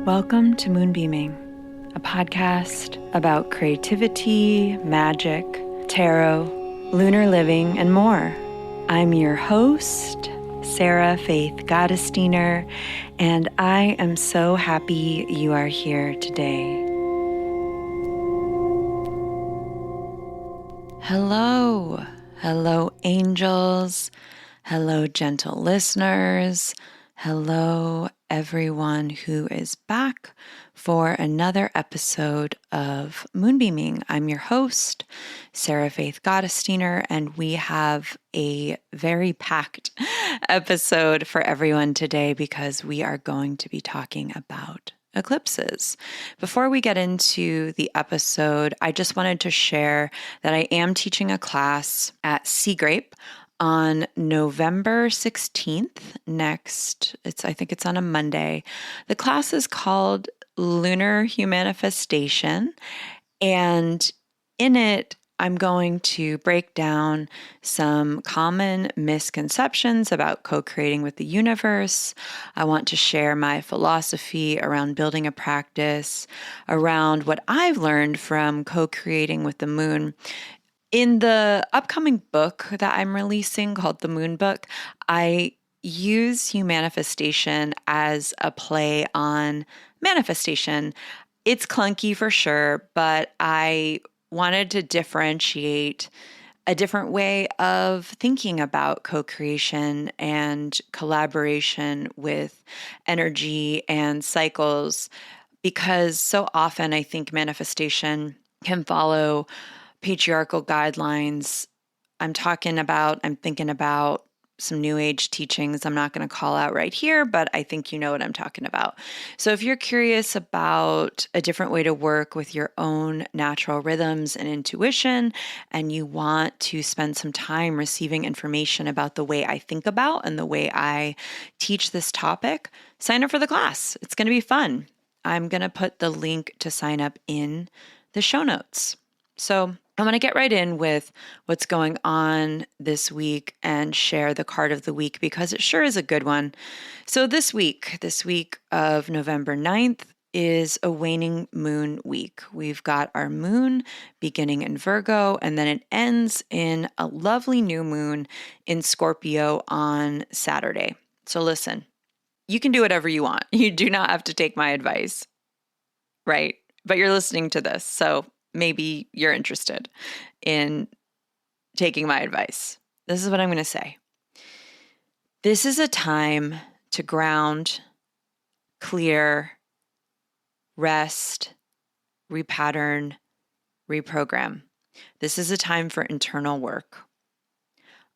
Welcome to Moonbeaming, a podcast about creativity, magic, tarot, lunar living, and more. I'm your host, Sarah Faith Gottesdiener, and I am so happy you are here today. Hello, angels. Hello, gentle listeners. Hello, everyone who is back for another episode of Moonbeaming. I'm your host, Sarah Faith Gottesdiener, and we have a very packed episode for everyone today because we are going to be talking about eclipses. Before we get into the episode, I just wanted to share that I am teaching a class at Sea Grape on November 16th I think it's on a Monday. The class is called Lunar Humanifestation, and in it, I'm going to break down some common misconceptions about co-creating with the universe. I want to share my philosophy around building a practice, around what I've learned from co-creating with the moon. In the upcoming book that I'm releasing called The Moon Book, I use humanifestation as a play on manifestation. It's clunky for sure, but I wanted to differentiate a different way of thinking about co-creation and collaboration with energy and cycles, because so often I think manifestation can follow patriarchal guidelines. I'm thinking about some new age teachings I'm not going to call out right here, but I think you know what I'm talking about. So if you're curious about a different way to work with your own natural rhythms and intuition, and you want to spend some time receiving information about the way I think about and the way I teach this topic, sign up for the class. It's going to be fun. I'm going to put the link to sign up in the show notes. So I'm going to get right in with what's going on this week and share the card of the week because it sure is a good one. So this week of November 9th is a waning moon week. We've got our moon beginning in Virgo, and then it ends in a lovely new moon in Scorpio on Saturday. So listen, you can do whatever you want. You do not have to take my advice, right? But you're listening to this, so maybe you're interested in taking my advice. This is what I'm going to say. This is a time to ground, clear, rest, repattern, reprogram. This is a time for internal work.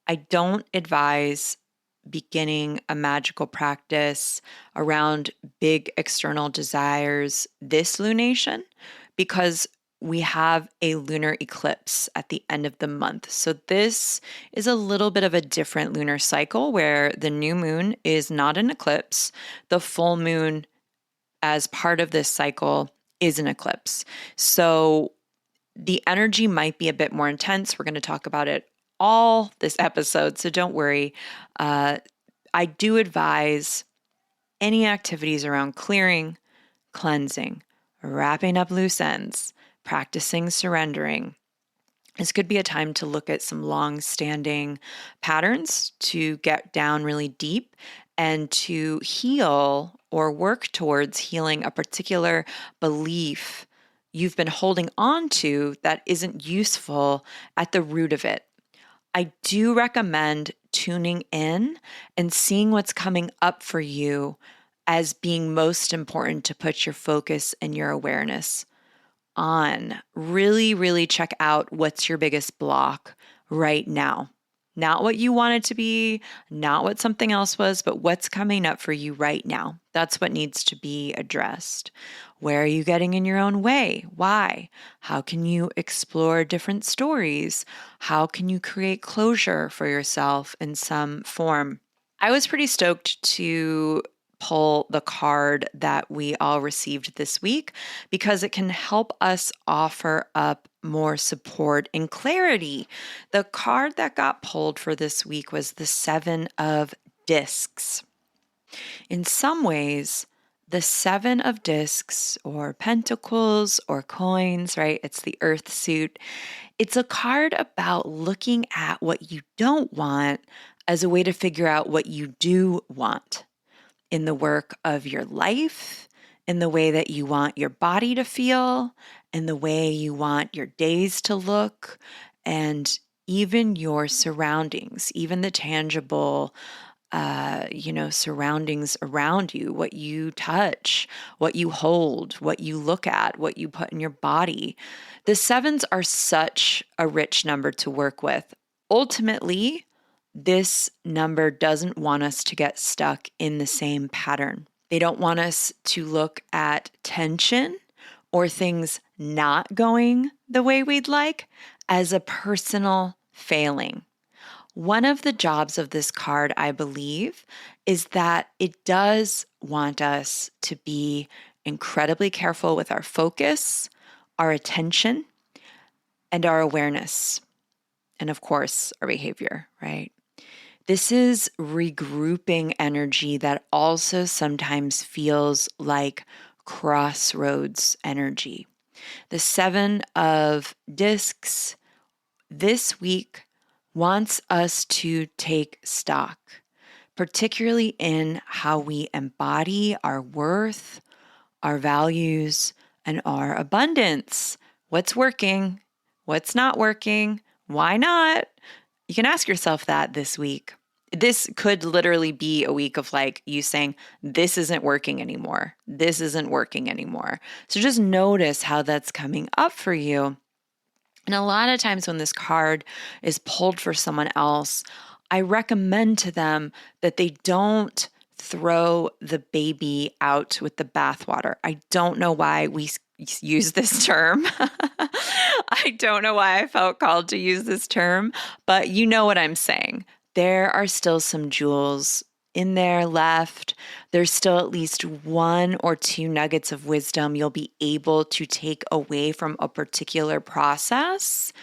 I don't advise beginning a magical practice around big external desires this lunation because we have a lunar eclipse at the end of the month. So this is a little bit of a different lunar cycle where the new moon is not an eclipse. The full moon, as part of this cycle, is an eclipse. So the energy might be a bit more intense. We're going to talk about it all this episode, so don't worry. I do advise any activities around clearing, cleansing, wrapping up loose ends, practicing surrendering. This could be a time to look at some long-standing patterns, to get down really deep and to heal or work towards healing a particular belief you've been holding on to that isn't useful at the root of it. I do recommend tuning in and seeing what's coming up for you as being most important to put your focus and your awareness on. Really, really check out what's your biggest block right now. Not what you want it to be, not what something else was, but what's coming up for you right now. That's what needs to be addressed. Where are you getting in your own way? Why? How can you explore different stories? How can you create closure for yourself in some form? I was pretty stoked to pull the card that we all received this week because it can help us offer up more support and clarity. The card that got pulled for this week was the 7 of Discs. In some ways, The Seven of Discs or Pentacles or coins, right? It's the Earth suit. It's a card about looking at what you don't want as a way to figure out what you do want in the work of your life, in the way that you want your body to feel, in the way you want your days to look, and even your surroundings, even the tangible surroundings around you, what you touch, what you hold, what you look at, what you put in your body. The sevens are such a rich number to work with. Ultimately, this number doesn't want us to get stuck in the same pattern. They don't want us to look at tension or things not going the way we'd like as a personal failing. One of the jobs of this card, I believe, is that it does want us to be incredibly careful with our focus, our attention, and our awareness. And of course, our behavior, right? This is regrouping energy that also sometimes feels like crossroads energy. The Seven of Discs this week wants us to take stock, particularly in how we embody our worth, our values, and our abundance. What's working? What's not working? Why not? You can ask yourself that this week. This could literally be a week of like you saying, this isn't working anymore. This isn't working anymore. So just notice how that's coming up for you. And a lot of times when this card is pulled for someone else, I recommend to them that they don't throw the baby out with the bathwater. I don't know why we use this term. I don't know why I felt called to use this term, but you know what I'm saying. There are still some jewels in there left. There's still at least one or two nuggets of wisdom you'll be able to take away from a particular process,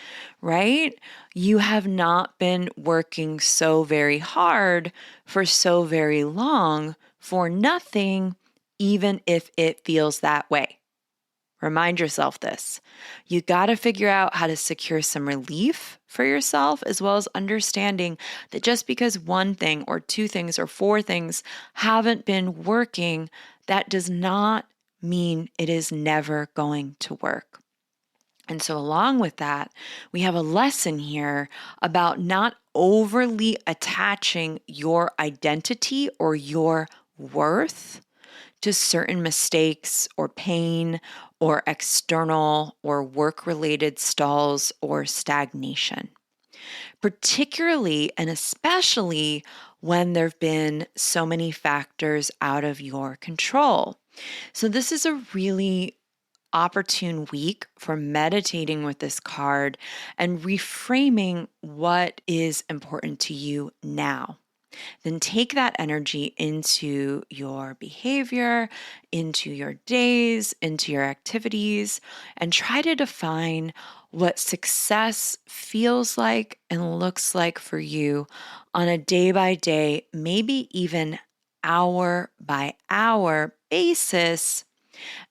right? You have not been working so very hard for so very long for nothing, even if it feels that way. Remind yourself this. You got to figure out how to secure some relief for yourself, as well as understanding that just because one thing or two things or four things haven't been working, that does not mean it is never going to work. And so along with that, we have a lesson here about not overly attaching your identity or your worth to certain mistakes or pain or external or work-related stalls or stagnation. Particularly and especially when there have been so many factors out of your control. So this is a really opportune week for meditating with this card and reframing what is important to you now. Then take that energy into your behavior, into your days, into your activities, and try to define what success feels like and looks like for you on a day by day, maybe even hour by hour basis,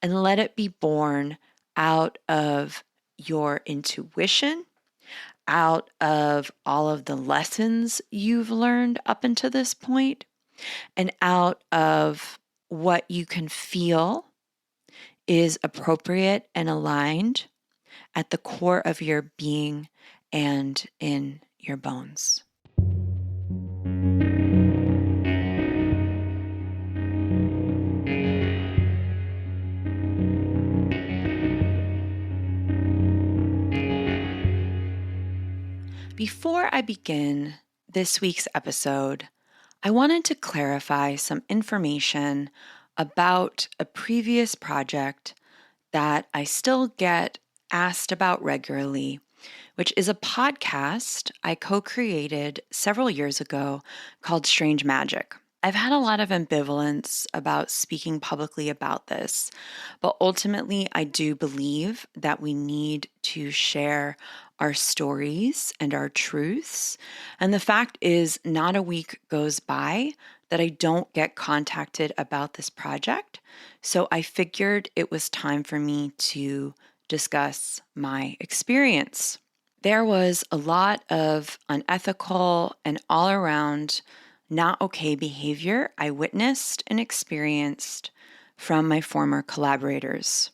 and let it be born out of your intuition, out of all of the lessons you've learned up until this point, and out of what you can feel is appropriate and aligned at the core of your being and in your bones. Before I begin this week's episode, I wanted to clarify some information about a previous project that I still get asked about regularly, which is a podcast I co-created several years ago called Strange Magic. I've had a lot of ambivalence about speaking publicly about this, but ultimately I do believe that we need to share our stories and our truths. And the fact is, not a week goes by that I don't get contacted about this project. So I figured it was time for me to discuss my experience. There was a lot of unethical and all around not okay behavior I witnessed and experienced from my former collaborators.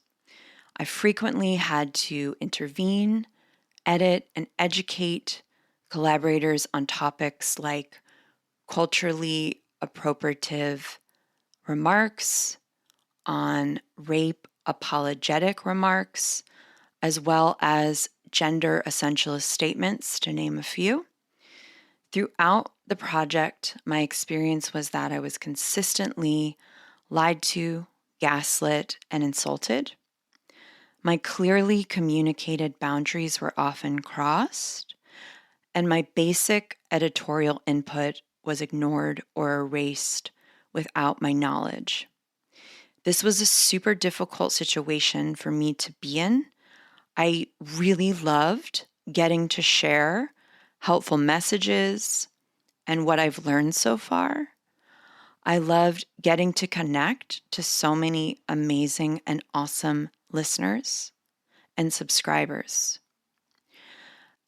I frequently had to intervene, edit, and educate collaborators on topics like culturally appropriative remarks, on rape apologetic remarks, as well as gender essentialist statements, to name a few. Throughout the project, my experience was that I was consistently lied to, gaslit, and insulted. My clearly communicated boundaries were often crossed, and my basic editorial input was ignored or erased without my knowledge. This was a super difficult situation for me to be in. I really loved getting to share helpful messages and what I've learned so far. I loved getting to connect to so many amazing and awesome listeners and subscribers.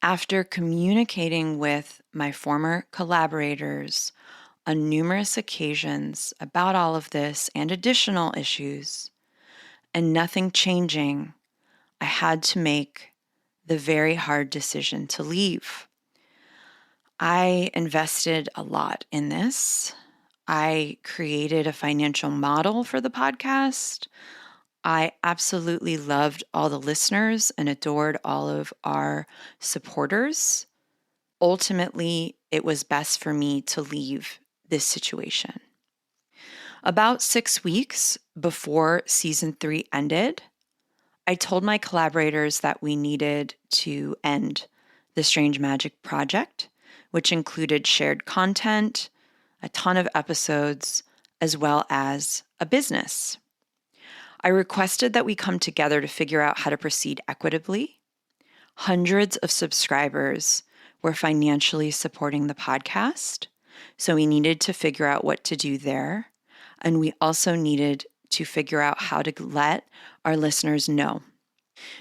After communicating with my former collaborators on numerous occasions about all of this and additional issues, and nothing changing, I had to make the very hard decision to leave. I invested a lot in this. I created a financial model for the podcast. I absolutely loved all the listeners and adored all of our supporters. Ultimately, it was best for me to leave this situation. About 6 weeks before season 3 ended, I told my collaborators that we needed to end the Strange Magic project, which included shared content, a ton of episodes, as well as a business. I requested that we come together to figure out how to proceed equitably. Hundreds of subscribers were financially supporting the podcast, so we needed to figure out what to do there. And we also needed to figure out how to let our listeners know.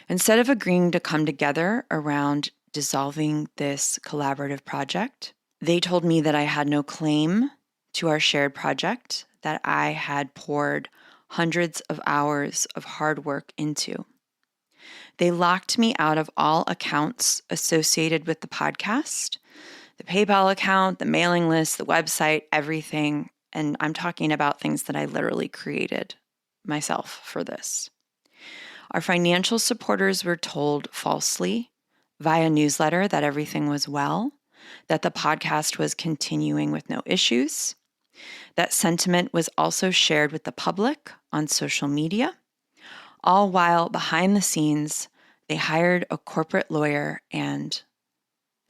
Instead of agreeing to come together around dissolving this collaborative project, they told me that I had no claim to our shared project that I had poured hundreds of hours of hard work into. They locked me out of all accounts associated with the podcast, the PayPal account, the mailing list, the website, everything. And I'm talking about things that I literally created myself for this. Our financial supporters were told falsely via newsletter that everything was well, that the podcast was continuing with no issues. That sentiment was also shared with the public on social media, all while behind the scenes, they hired a corporate lawyer and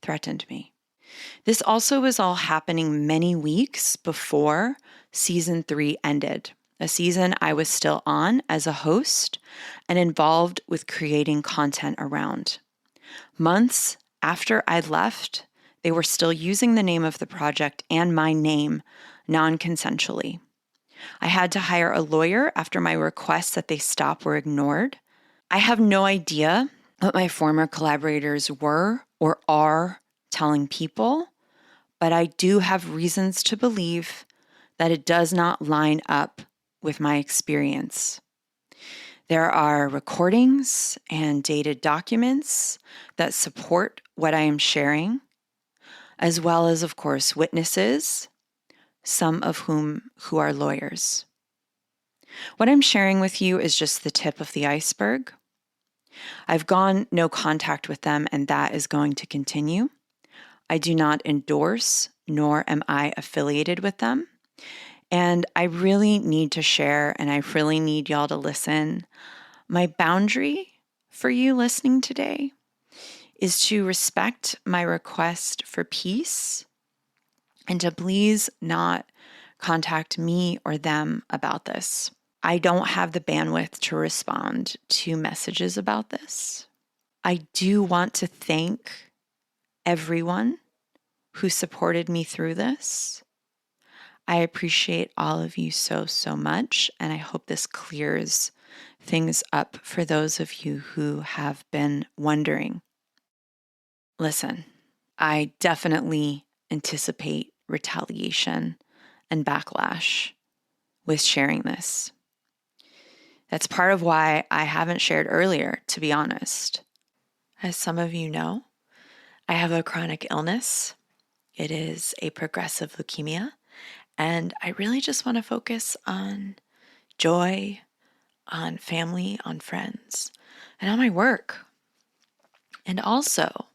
threatened me. This also was all happening many weeks before season 3 ended, a season I was still on as a host and involved with creating content around. Months after I left, they were still using the name of the project and my name non-consensually. I had to hire a lawyer after my requests that they stop were ignored. I have no idea what my former collaborators were or are telling people, but I do have reasons to believe that it does not line up with my experience. There are recordings and dated documents that support what I am sharing, as well as, of course, witnesses, some of who are lawyers. What I'm sharing with you is just the tip of the iceberg. I've gone no contact with them, and that is going to continue. I do not endorse, nor am I affiliated with them. And I really need to share, and I really need y'all to listen. My boundary for you listening today is to respect my request for peace and to please not contact me or them about this. I don't have the bandwidth to respond to messages about this. I do want to thank everyone who supported me through this. I appreciate all of you so, so much. And I hope this clears things up for those of you who have been wondering. Listen, I definitely anticipate retaliation and backlash with sharing this. That's part of why I haven't shared earlier, to be honest. As some of you know, I have a chronic illness. It is a progressive leukemia, and I really just want to focus on joy, on family, on friends, and on my work. And also,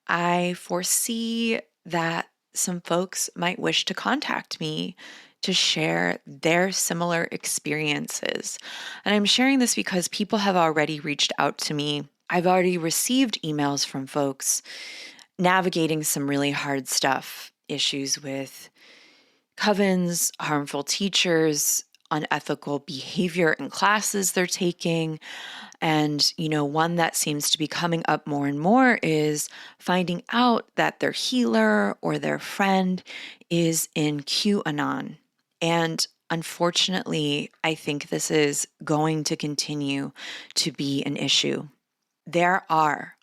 I foresee that some folks might wish to contact me to share their similar experiences. And I'm sharing this because people have already reached out to me. I've already received emails from folks navigating some really hard stuff, issues with covens, harmful teachers, unethical behavior in classes they're taking. And, one that seems to be coming up more and more is finding out that their healer or their friend is in QAnon. And unfortunately, I think this is going to continue to be an issue. There are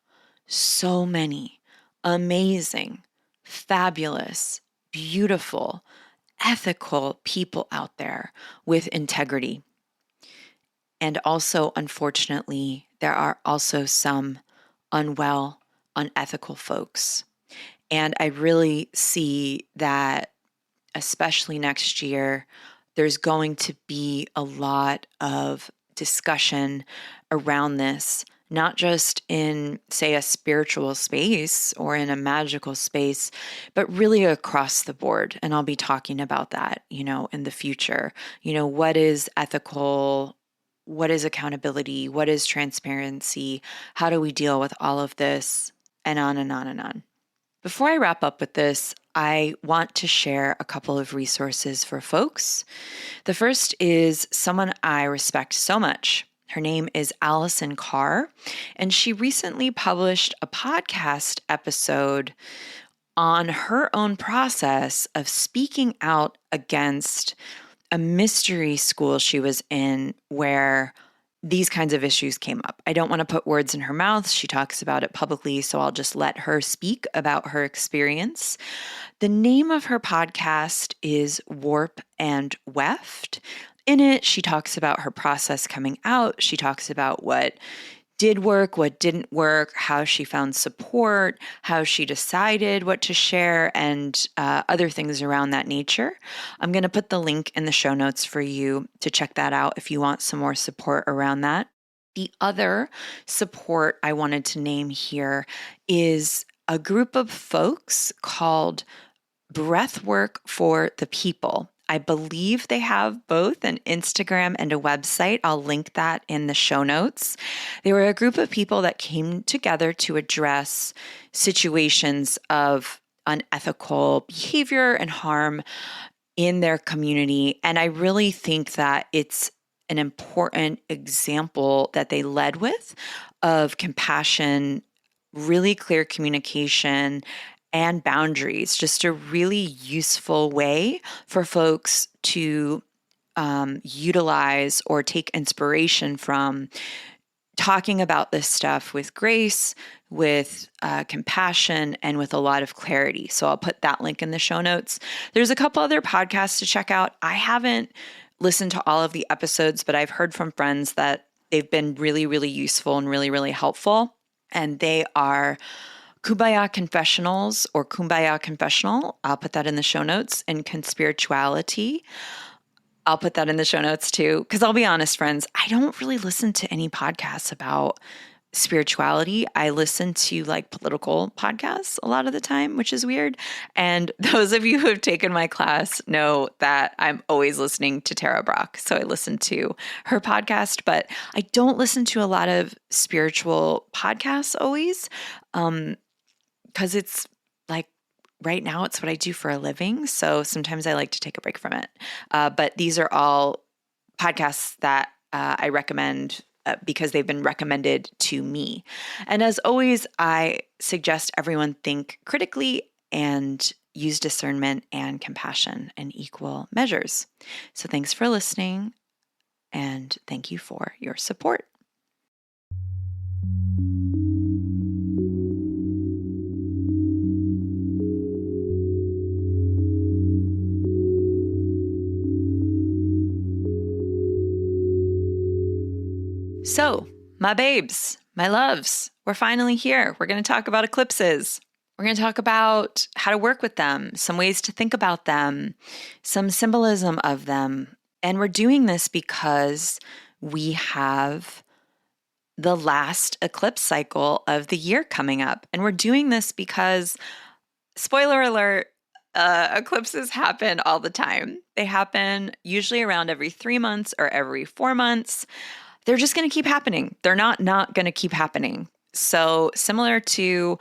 so many amazing, fabulous, beautiful, ethical people out there with integrity. And also, unfortunately, there are also some unwell, unethical folks. And I really see that, especially next year, there's going to be a lot of discussion around this, not just in, say, a spiritual space or in a magical space, but really across the board. And I'll be talking about that, in the future. What is ethical? What is accountability? What is transparency? How do we deal with all of this? And on and on and on. Before I wrap up with this, I want to share a couple of resources for folks. The first is someone I respect so much. Her name is Allison Carr, and she recently published a podcast episode on her own process of speaking out against a mystery school she was in where these kinds of issues came up. I don't want to put words in her mouth. She talks about it publicly, so I'll just let her speak about her experience. The name of her podcast is Warp and Weft. In it, she talks about her process coming out. She talks about what did work, what didn't work, how she found support, how she decided what to share, and other things around that nature. I'm going to put the link in the show notes for you to check that out if you want some more support around that. The other support I wanted to name here is a group of folks called Breathwork for the People. I believe they have both an Instagram and a website. I'll link that in the show notes. They were a group of people that came together to address situations of unethical behavior and harm in their community. And I really think that it's an important example that they led with of compassion, really clear communication, and boundaries, just a really useful way for folks to utilize or take inspiration from talking about this stuff with grace, with compassion, and with a lot of clarity. So I'll put that link in the show notes. There's a couple other podcasts to check out. I haven't listened to all of the episodes, but I've heard from friends that they've been really, really useful and really, really helpful. And they are Kumbaya Confessionals or Kumbaya Confessional. I'll put that in the show notes. And Conspirituality. I'll put that in the show notes too. Because I'll be honest, friends, I don't really listen to any podcasts about spirituality. I listen to like political podcasts a lot of the time, which is weird. And those of you who have taken my class know that I'm always listening to Tara Brach. So I listen to her podcast, but I don't listen to a lot of spiritual podcasts always. Because it's like right now, it's what I do for a living. So sometimes I like to take a break from it. But these are all podcasts that I recommend because they've been recommended to me. And as always, I suggest everyone think critically and use discernment and compassion in equal measures. So thanks for listening, and thank you for your support. So, my babes, my loves, we're finally here. We're going to talk about eclipses. We're going to talk about how to work with them, some ways to think about them, some symbolism of them. And we're doing this because we have the last eclipse cycle of the year coming up. And we're doing this because, spoiler alert, eclipses happen all the time. They happen usually around every 3 months or every 4 months. They're just going to keep happening. They're not going to keep happening. So similar to,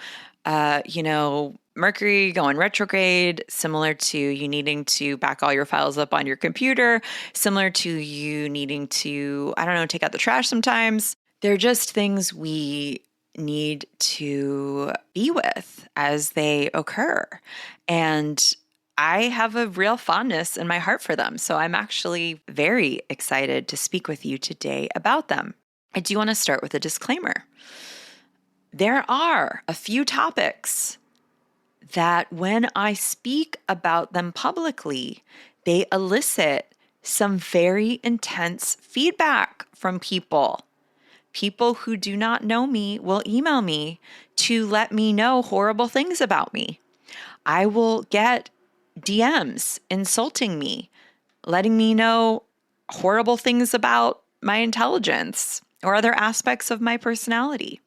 Mercury going retrograde, similar to you needing to back all your files up on your computer, similar to you needing to, take out the trash sometimes. They're just things we need to be with as they occur. And I have a real fondness in my heart for them. So I'm actually very excited to speak with you today about them. I do want to start with a disclaimer. There are a few topics that when I speak about them publicly, they elicit some very intense feedback from people. People who do not know me will email me to let me know horrible things about me. I will get DMs insulting me, letting me know horrible things about my intelligence or other aspects of my personality,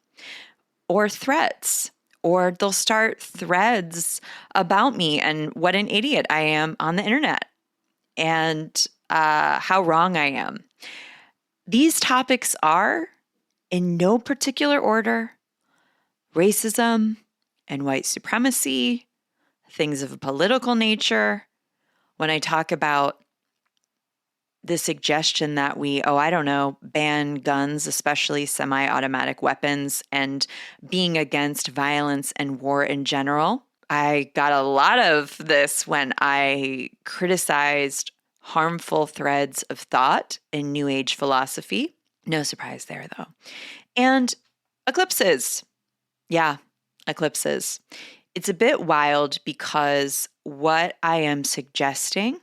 or threats, or they'll start threads about me and what an idiot I am on the internet and how wrong I am. These topics are, in no particular order, racism and white supremacy, things of a political nature. When I talk about the suggestion that we, ban guns, especially semi-automatic weapons, and being against violence and war in general. I got a lot of this when I criticized harmful threads of thought in New Age philosophy. No surprise there, though. And eclipses. Yeah, eclipses. It's a bit wild because what I am suggesting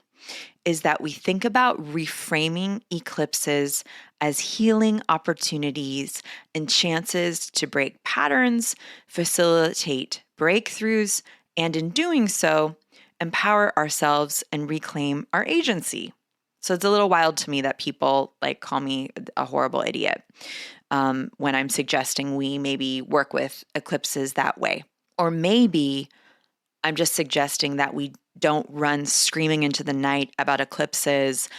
is that we think about reframing eclipses as healing opportunities and chances to break patterns, facilitate breakthroughs, and in doing so, empower ourselves and reclaim our agency. So it's a little wild to me that people call me a horrible idiot when I'm suggesting we maybe work with eclipses that way. Or maybe I'm just suggesting that we don't run screaming into the night about eclipses,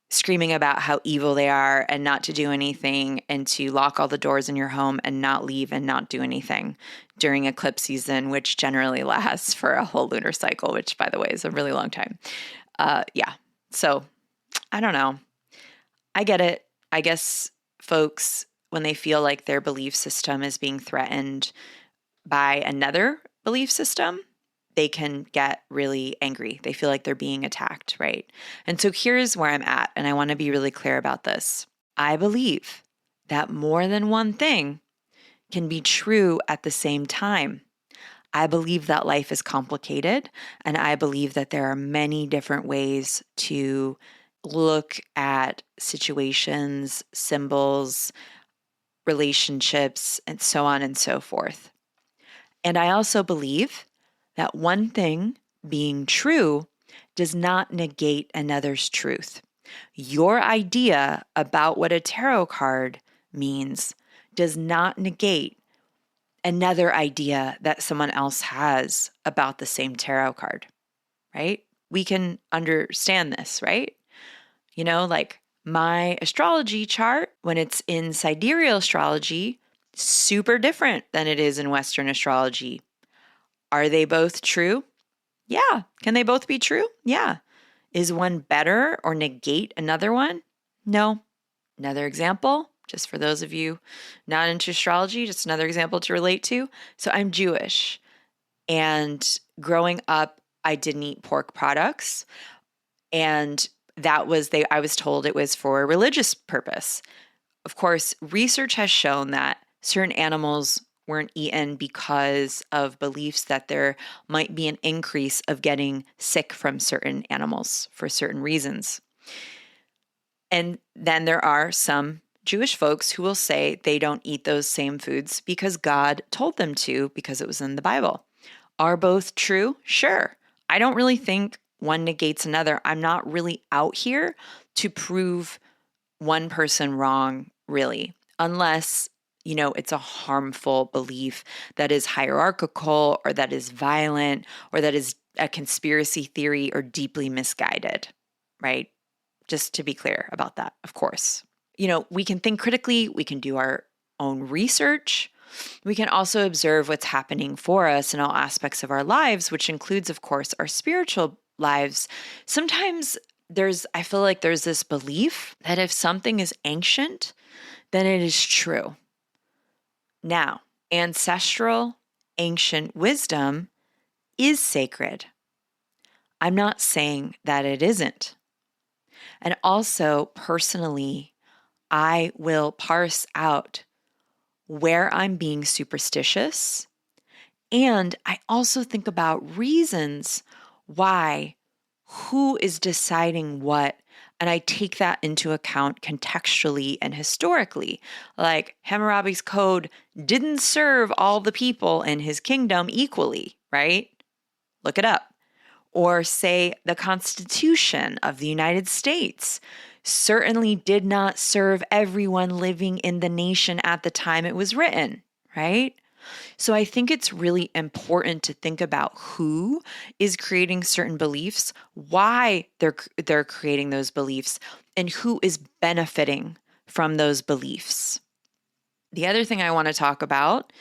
screaming about how evil they are and not to do anything, and to lock all the doors in your home and not leave and not do anything during eclipse season, which generally lasts for a whole lunar cycle, which, by the way, is a really long time. So I don't know. I get it. I guess folks, when they feel like their belief system is being threatened by another belief system, they can get really angry. They feel like they're being attacked, right? And so here's where I'm at, and I want to be really clear about this. I believe that more than one thing can be true at the same time. I believe that life is complicated, and I believe that there are many different ways to look at situations, symbols, relationships, and so on and so forth. And I also believe that one thing being true does not negate another's truth. Your idea about what a tarot card means does not negate another idea that someone else has about the same tarot card, right? We can understand this, right? My astrology chart, when it's in sidereal astrology, super different than it is in Western astrology. Are they both true? Yeah. Can they both be true? Yeah. Is one better or negate another one? No. Another example, just for those of you not into astrology, just another example to relate to. So I'm Jewish, and growing up I didn't eat pork products. And I was told it was for a religious purpose. Of course, research has shown that certain animals weren't eaten because of beliefs that there might be an increase of getting sick from certain animals for certain reasons. And then there are some Jewish folks who will say they don't eat those same foods because God told them to, because it was in the Bible. Are both true? Sure. I don't really think one negates another. I'm not really out here to prove one person wrong, really, unless, it's a harmful belief that is hierarchical or that is violent or that is a conspiracy theory or deeply misguided, right? Just to be clear about that, of course. We can think critically, we can do our own research. We can also observe what's happening for us in all aspects of our lives, which includes, of course, our spiritual lives. Sometimes I feel like there's this belief that if something is ancient, then it is true. Now, ancestral, ancient wisdom is sacred. I'm not saying that it isn't. And also, personally, I will parse out where I'm being superstitious. And I also think about reasons why, who is deciding what. And I take that into account contextually and historically. Like Hammurabi's code didn't serve all the people in his kingdom equally, right? Look it up. Or say the Constitution of the United States certainly did not serve everyone living in the nation at the time it was written, right? So I think it's really important to think about who is creating certain beliefs, why they're creating those beliefs, and who is benefiting from those beliefs. The other thing I want to talk about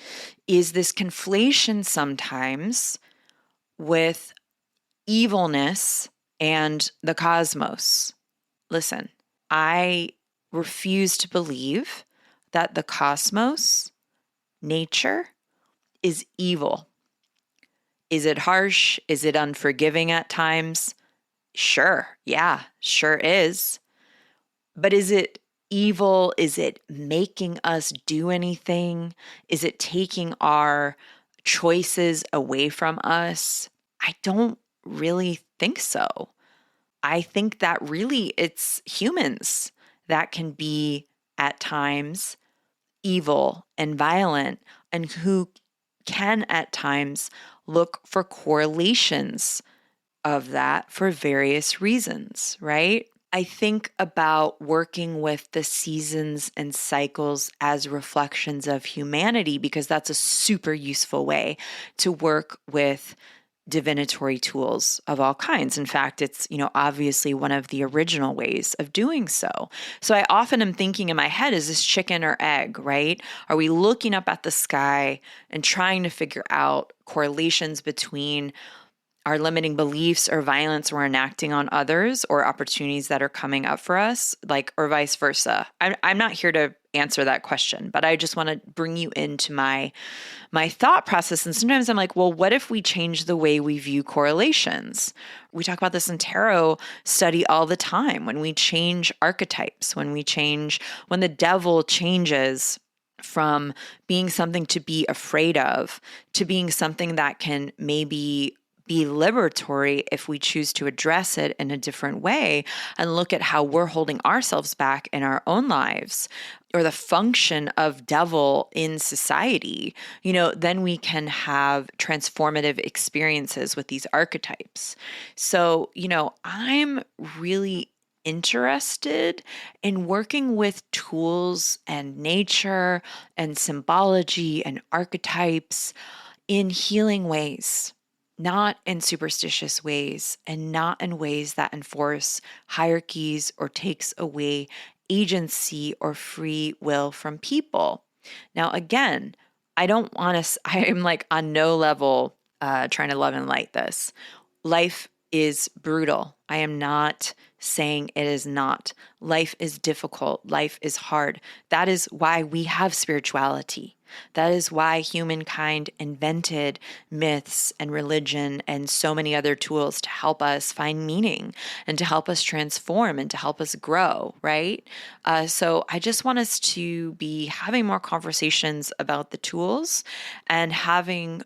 is this conflation sometimes with evilness and the cosmos. Listen, I refuse to believe that the cosmos, nature, is evil. Is it harsh? Is it unforgiving at times? Sure. Yeah, sure is. But is it evil? Is it making us do anything? Is it taking our choices away from us? I don't really think so. I think that really it's humans that can be at times evil and violent and who can at times look for correlations of that for various reasons, right? I think about working with the seasons and cycles as reflections of humanity because that's a super useful way to work with divinatory tools of all kinds. In fact, it's, obviously one of the original ways of doing so. So I often am thinking in my head, is this chicken or egg, right? Are we looking up at the sky and trying to figure out correlations between our limiting beliefs or violence we're enacting on others or opportunities that are coming up for us, or vice versa? I'm not here to answer that question, but I just want to bring you into my thought process. And sometimes I'm like, well, what if we change the way we view correlations? We talk about this in tarot study all the time. When we change archetypes, when the devil changes from being something to be afraid of to being something that can maybe be liberatory if we choose to address it in a different way and look at how we're holding ourselves back in our own lives or the function of devil in society, then we can have transformative experiences with these archetypes. So, I'm really interested in working with tools and nature and symbology and archetypes in healing ways. Not in superstitious ways and not in ways that enforce hierarchies or takes away agency or free will from people. Now, again, I am on no level trying to love and light this. Life is brutal I am not saying it is not. Life is difficult. Life is hard. That is why we have spirituality. That is why humankind invented myths and religion and so many other tools to help us find meaning and to help us transform and to help us grow, right? So I just want us to be having more conversations about the tools and having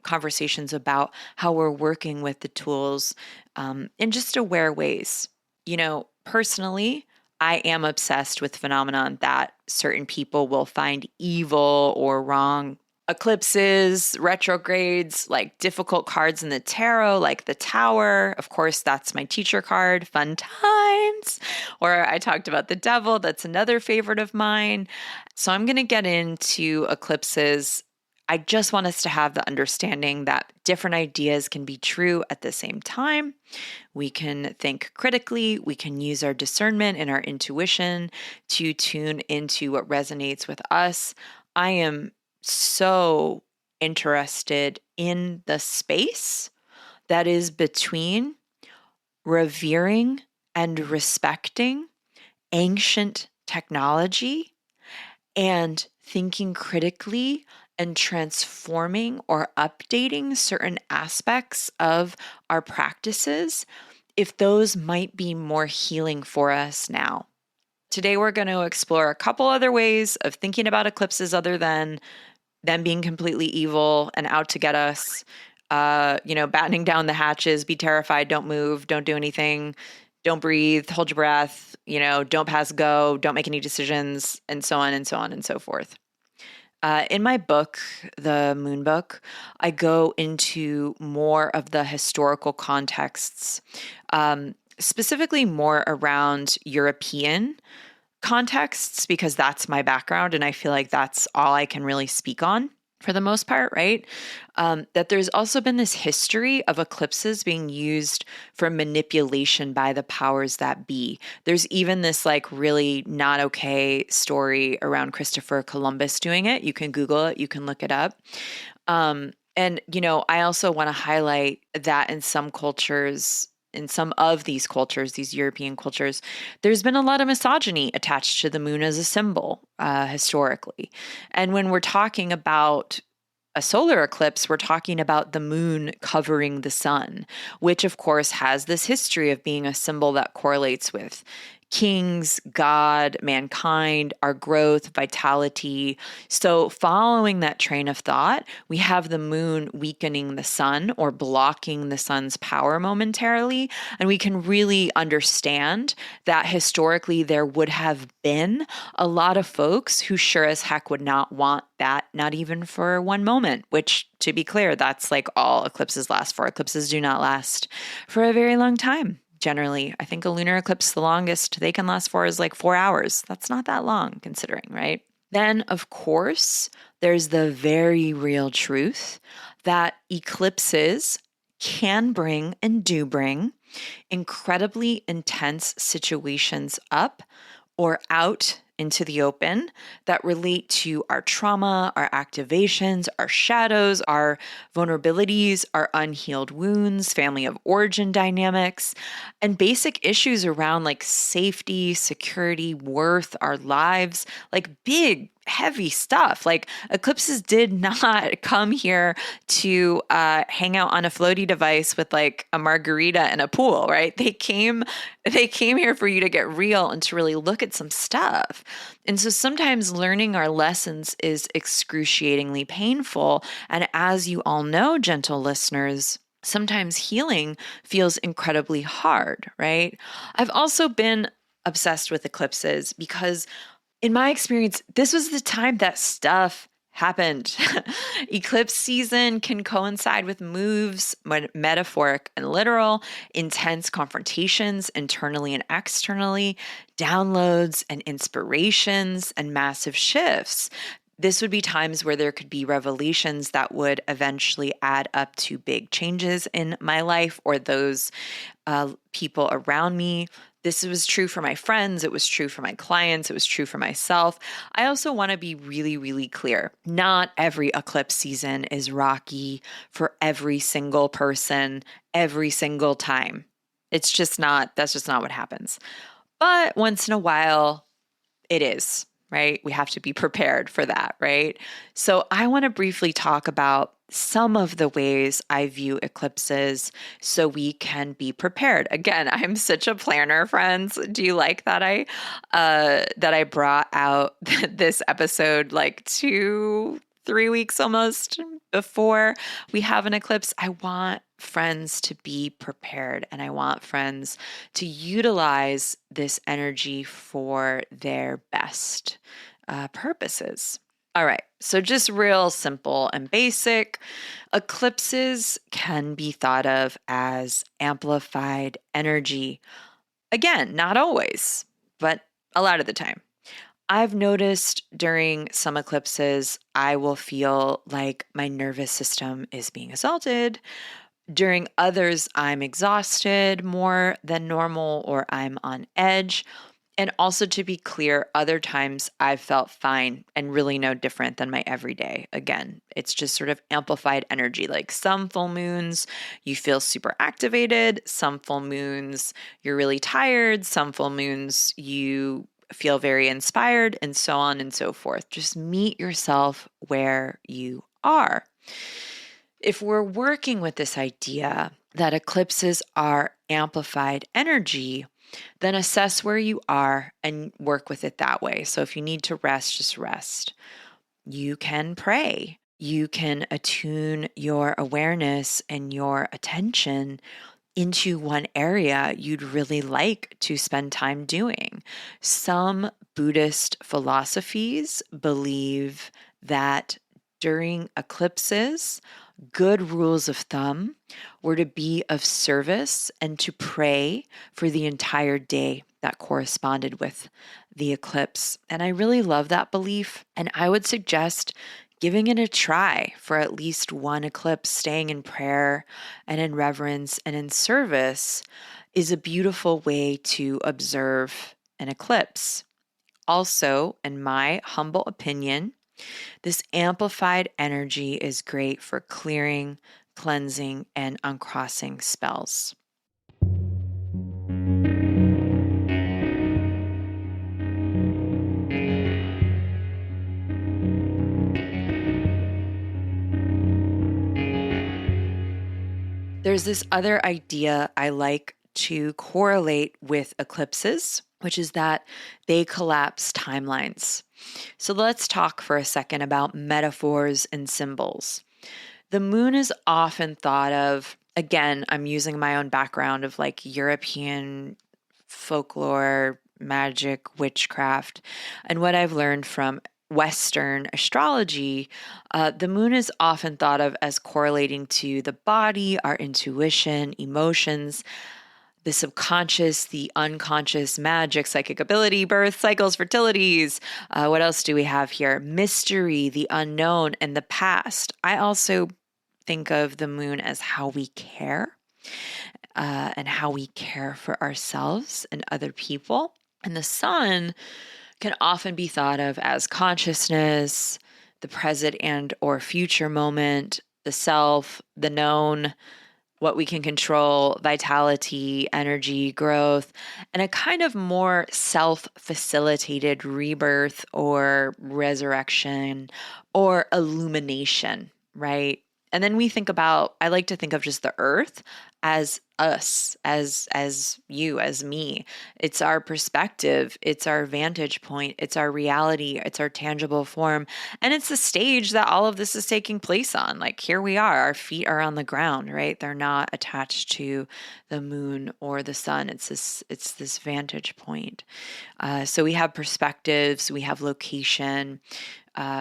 conversations about how we're working with the tools in just aware ways. Personally, I am obsessed with phenomenon that certain people will find evil or wrong. Eclipses, retrogrades, like difficult cards in the tarot, like the Tower. Of course, that's my teacher card, fun times. Or I talked about the devil. That's another favorite of mine. So I'm going to get into eclipses. I just want us to have the understanding that different ideas can be true at the same time. We can think critically. We can use our discernment and our intuition to tune into what resonates with us. I am so interested in the space that is between revering and respecting ancient technology and thinking critically and transforming or updating certain aspects of our practices, if those might be more healing for us now. Today, we're going to explore a couple other ways of thinking about eclipses other than them being completely evil and out to get us, battening down the hatches, be terrified, don't move, don't do anything, don't breathe, hold your breath, don't pass go, don't make any decisions, and so on and so on and so forth. In my book, The Moon Book, I go into more of the historical contexts, specifically more around European contexts, because that's my background and I feel like that's all I can really speak on for the most part, right? That there's also been this history of eclipses being used for manipulation by the powers that be. There's even this like really not okay story around Christopher Columbus doing it. You can Google it, you can look it up. I also want to highlight that in some cultures, in some of these cultures, these European cultures, there's been a lot of misogyny attached to the moon as a symbol historically. And when we're talking about a solar eclipse, we're talking about the moon covering the sun, which of course has this history of being a symbol that correlates with kings, God, mankind, our growth, vitality. So, following that train of thought, we have the moon weakening the sun or blocking the sun's power momentarily. And we can really understand that historically there would have been a lot of folks who sure as heck would not want that, not even for one moment, which, to be clear, that's like all eclipses last for. Eclipses do not last for a very long time. Generally, I think a lunar eclipse, the longest they can last for is like 4 hours. That's not that long considering, right? Then, of course, there's the very real truth that eclipses can bring and do bring incredibly intense situations up or out into the open that relate to our trauma, our activations, our shadows, our vulnerabilities, our unhealed wounds, family of origin dynamics, and basic issues around like safety, security, worth, our lives, like big, heavy stuff. Like eclipses did not come here to hang out on a floaty device with like a margarita and a pool, right? They came here for you to get real and to really look at some stuff. And so sometimes learning our lessons is excruciatingly painful. And as you all know, gentle listeners, sometimes healing feels incredibly hard, right? I've also been obsessed with eclipses because in my experience, this was the time that stuff happened. Eclipse season can coincide with moves, metaphoric and literal, intense confrontations internally and externally, downloads and inspirations, and massive shifts. This would be times where there could be revelations that would eventually add up to big changes in my life or those people around me. This was true for my friends. It was true for my clients. It was true for myself. I also want to be really, really clear. Not every eclipse season is rocky for every single person, every single time. That's just not what happens. But once in a while, it is, right? We have to be prepared for that, right? So I want to briefly talk about some of the ways I view eclipses so we can be prepared. Again, I'm such a planner, friends. Do you like that I brought out this episode like 3 weeks almost before we have an eclipse? I want friends to be prepared and I want friends to utilize this energy for their best purposes. All right, so just real simple and basic. Eclipses can be thought of as amplified energy. Again, not always, but a lot of the time. I've noticed during some eclipses, I will feel like my nervous system is being assaulted. During others, I'm exhausted more than normal or I'm on edge. And also, to be clear, other times I've felt fine and really no different than my everyday. Again, it's just sort of amplified energy. Like some full moons, you feel super activated. Some full moons, you're really tired. Some full moons, you feel very inspired, and so on and so forth. Just meet yourself where you are. If we're working with this idea that eclipses are amplified energy, then assess where you are and work with it that way. So if you need to rest, just rest. You can pray. You can attune your awareness and your attention into one area you'd really like to spend time doing. Some Buddhist philosophies believe that during eclipses, good rules of thumb were to be of service and to pray for the entire day that corresponded with the eclipse. And I really love that belief. And I would suggest giving it a try for at least one eclipse. Staying in prayer and in reverence and in service is a beautiful way to observe an eclipse. Also, in my humble opinion, this amplified energy is great for clearing, cleansing, and uncrossing spells. There's this other idea I like to correlate with eclipses, which is that they collapse timelines. So let's talk for a second about metaphors and symbols. The moon is often thought of, again, I'm using my own background of like European folklore, magic, witchcraft, and what I've learned from Western astrology. The moon is often thought of as correlating to the body, our intuition, emotions, the subconscious, the unconscious, magic, psychic ability, birth cycles, fertilities. What else do we have here? Mystery, the unknown, and the past. I also think of the moon as how we care and how we care for ourselves and other people. And the sun can often be thought of as consciousness, the present and or future moment, the self, the known, what we can control, vitality, energy, growth, and a kind of more self-facilitated rebirth or resurrection or illumination, right? And then we think about, I like to think of just the earth as us, as you, as me. It's our perspective, it's our vantage point, it's our reality, it's our tangible form, and it's the stage that all of this is taking place on. Like here we are, our feet are on the ground, right? They're not attached to the moon or the sun. It's this vantage point. So we have perspectives, we have location,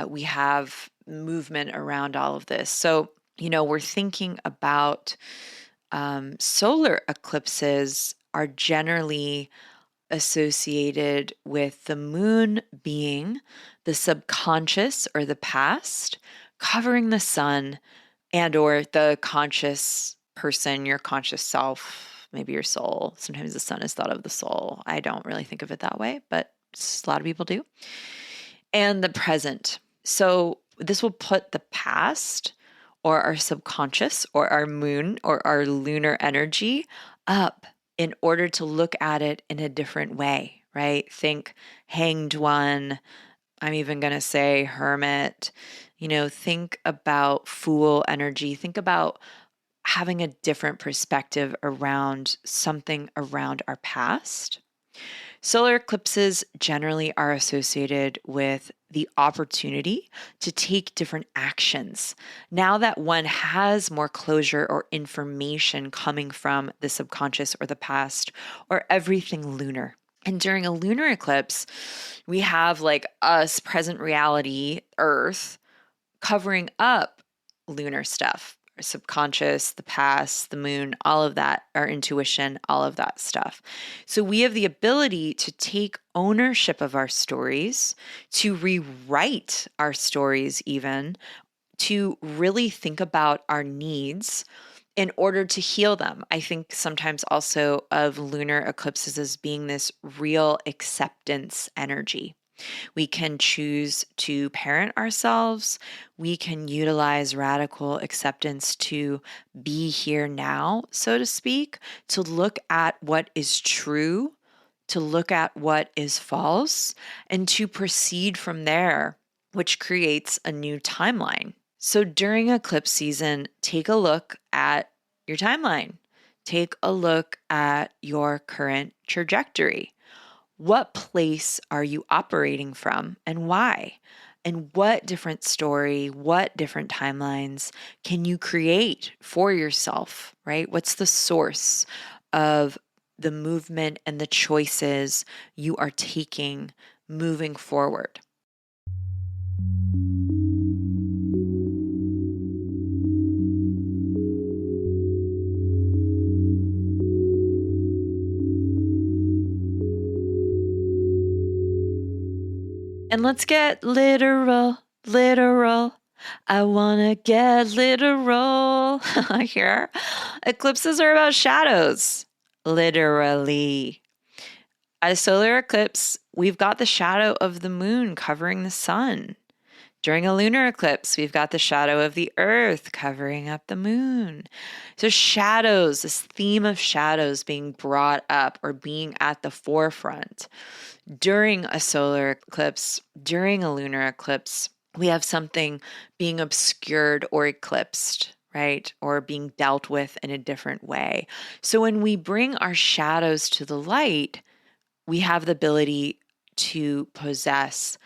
we have movement around all of this. So, we're thinking about solar eclipses are generally associated with the moon being the subconscious or the past, covering the sun and or the conscious person, your conscious self, maybe your soul. Sometimes the sun is thought of the soul. I don't really think of it that way, but a lot of people do. And the present. So this will put the past or our subconscious or our moon or our lunar energy up in order to look at it in a different way, right? Think hanged one. I'm even going to say hermit. Think about fool energy. Think about having a different perspective around something around our past. Solar eclipses generally are associated with the opportunity to take different actions. Now that one has more closure or information coming from the subconscious or the past or everything lunar. And during a lunar eclipse, we have like us, present reality, Earth, covering up lunar stuff, our subconscious, the past, the moon, all of that, our intuition, all of that stuff. So we have the ability to take ownership of our stories, to rewrite our stories, even to really think about our needs in order to heal them. I think sometimes also of lunar eclipses as being this real acceptance energy. We can choose to parent ourselves. We can utilize radical acceptance to be here now, so to speak, to look at what is true, to look at what is false, and to proceed from there, which creates a new timeline. So during eclipse season, take a look at your timeline. Take a look at your current trajectory. What place are you operating from and why? And what different story, what different timelines can you create for yourself, right? What's the source of the movement and the choices you are taking moving forward? And let's get literal, literal. I want to get literal here. Eclipses are about shadows, literally. At a solar eclipse, we've got the shadow of the moon covering the sun. During a lunar eclipse, we've got the shadow of the earth covering up the moon. So shadows, this theme of shadows being brought up or being at the forefront. During a solar eclipse, during a lunar eclipse, we have something being obscured or eclipsed, right? Or being dealt with in a different way. So when we bring our shadows to the light, we have the ability to possess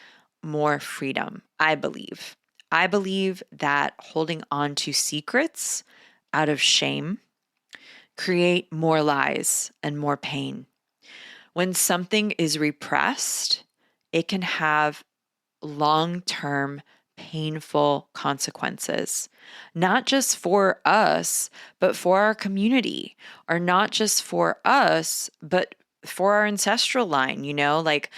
more freedom, I believe. I believe that holding on to secrets out of shame create more lies and more pain. When something is repressed, it can have long-term painful consequences, not just for us, but for our community, or not just for us, but for our ancestral line. Like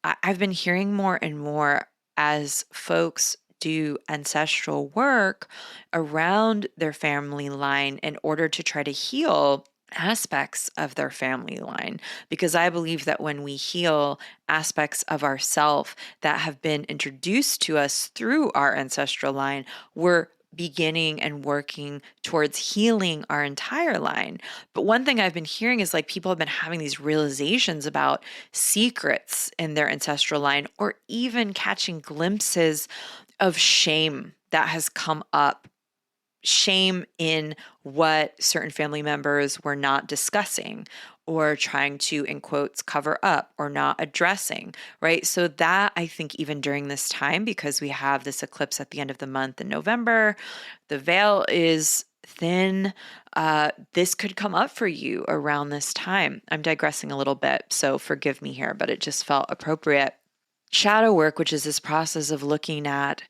I've been hearing more and more as folks do ancestral work around their family line in order to try to heal aspects of their family line, because I believe that when we heal aspects of ourself that have been introduced to us through our ancestral line, we're beginning and working towards healing our entire line. But one thing I've been hearing is like people have been having these realizations about secrets in their ancestral line, or even catching glimpses of shame that has come up. Shame in what certain family members were not discussing or trying to, in quotes, cover up or not addressing, right? So that I think even during this time, because we have this eclipse at the end of the month in November, the veil is thin. This could come up for you around this time. I'm digressing a little bit, so forgive me here, but it just felt appropriate. Shadow work, which is this process of looking at,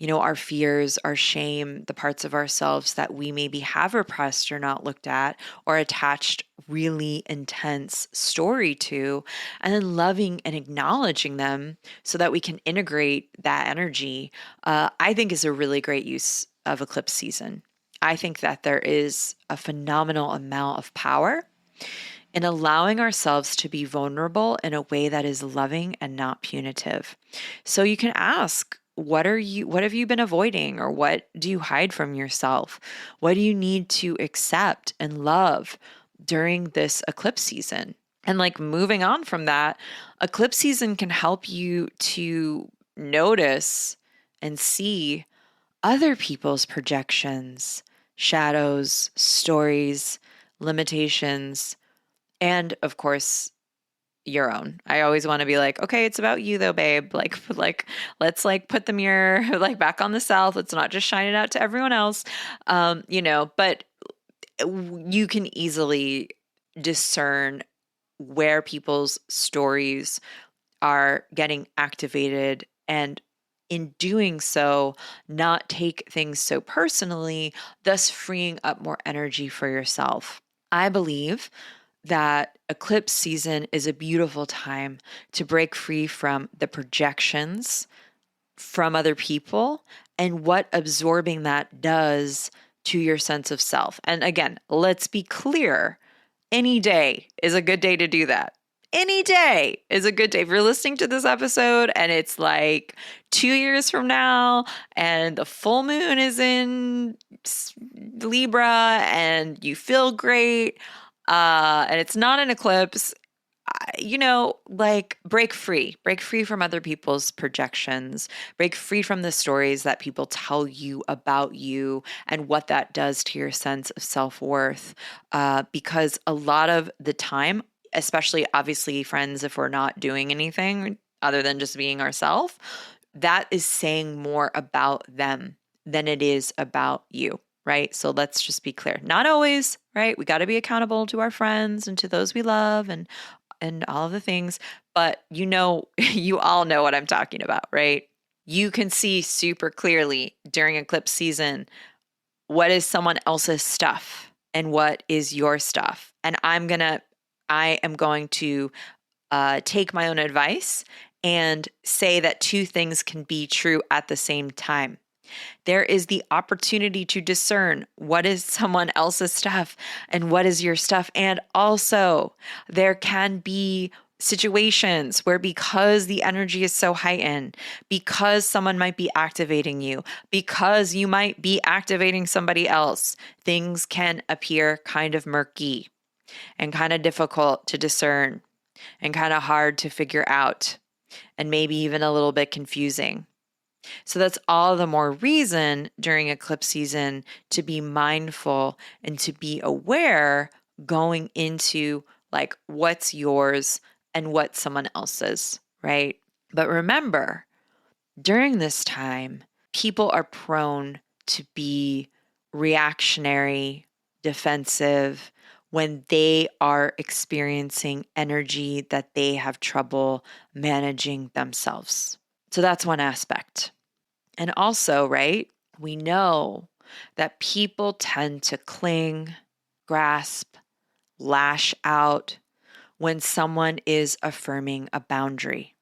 our fears, our shame, the parts of ourselves that we maybe have repressed or not looked at or attached really intense story to, and then loving and acknowledging them so that we can integrate that energy, I think is a really great use of eclipse season. I think that there is a phenomenal amount of power in allowing ourselves to be vulnerable in a way that is loving and not punitive. So you can ask, what have you been avoiding, or what do you hide from yourself? What do you need to accept and love during this eclipse season. And like moving on from that, eclipse season can help you to notice and see other people's projections, shadows, stories, limitations, and of course, your own. I always want to be like, okay, it's about you though, babe. Like let's like put the mirror like back on the self. Let's not just shine it out to everyone else. But you can easily discern where people's stories are getting activated, and in doing so, not take things so personally, thus freeing up more energy for yourself. I believe that eclipse season is a beautiful time to break free from the projections from other people and what absorbing that does to your sense of self. And again, let's be clear, any day is a good day to do that. Any day is a good day. If you're listening to this episode and it's like 2 years from now and the full moon is in Libra and you feel great, and it's not an eclipse, like break free from other people's projections, break free from the stories that people tell you about you and what that does to your sense of self-worth. Because a lot of the time, especially obviously friends, if we're not doing anything other than just being ourselves, that is saying more about them than it is about you. Right? So let's just be clear. Not always, right? We got to be accountable to our friends and to those we love and all of the things, but you all know what I'm talking about, right? You can see super clearly during eclipse season what is someone else's stuff and what is your stuff. And I am going to take my own advice and say that two things can be true at the same time. There is the opportunity to discern what is someone else's stuff and what is your stuff. And also, there can be situations where, because the energy is so heightened, because someone might be activating you, because you might be activating somebody else, things can appear kind of murky and kind of difficult to discern and kind of hard to figure out and maybe even a little bit confusing. So that's all the more reason during eclipse season to be mindful and to be aware going into like what's yours and what's someone else's, right? But remember, during this time, people are prone to be reactionary, defensive when they are experiencing energy that they have trouble managing themselves. So that's one aspect. And also, right, we know that people tend to cling, grasp, lash out when someone is affirming a boundary,